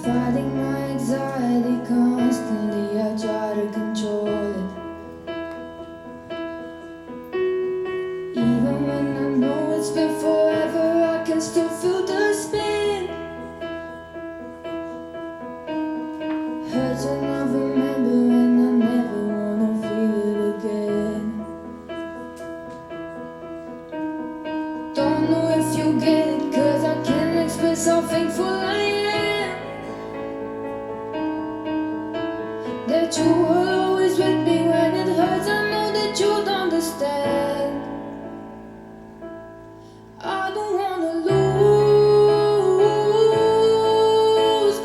Fighting my anxiety constantly, I try to control it. Even when I know it's been forever, I can still feel the spin. Hurts when I remember and I never wanna feel it again. Don't know if you get it, 'cause I can't express how thankful I am that you were always with me when it hurts. I know that you'd understand. I don't wanna lose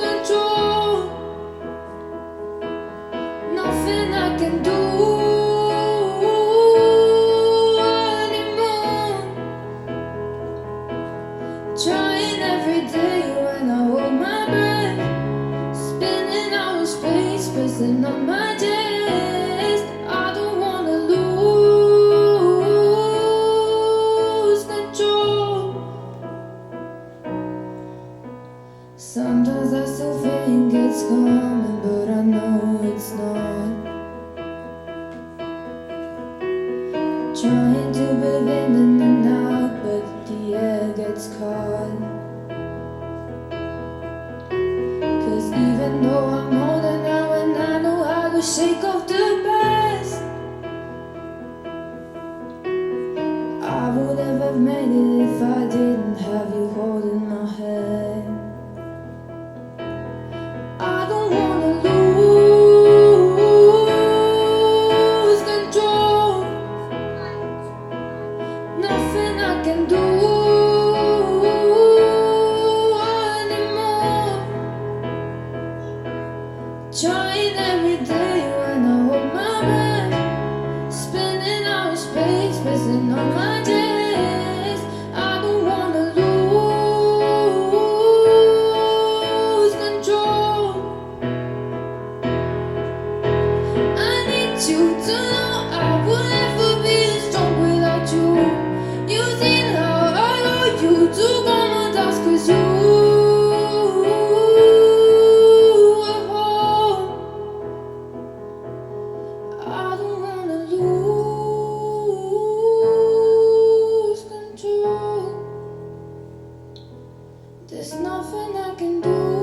control. Nothing I can do anymore. Trying every day when I hold my breath, spinning out of space, pressing on my chest. I don't wanna lose control. Sometimes I still think it's coming, but I know it's not. Trying to breathe in and out, but the air gets caught. 'Cause even though I'm older now and I know how to shake off the past, I would have made it if I didn't have you holding my hand. I don't wanna lose control. Nothing I can do anymore. Trying every day when I hold my breath, spinning out of space, pressing on my chest. I don't wanna lose control. I need you to know I will never be as strong without you. You see how I owe you to go my doubts, 'cause you are home. I don't wanna lose control. There's nothing I can do.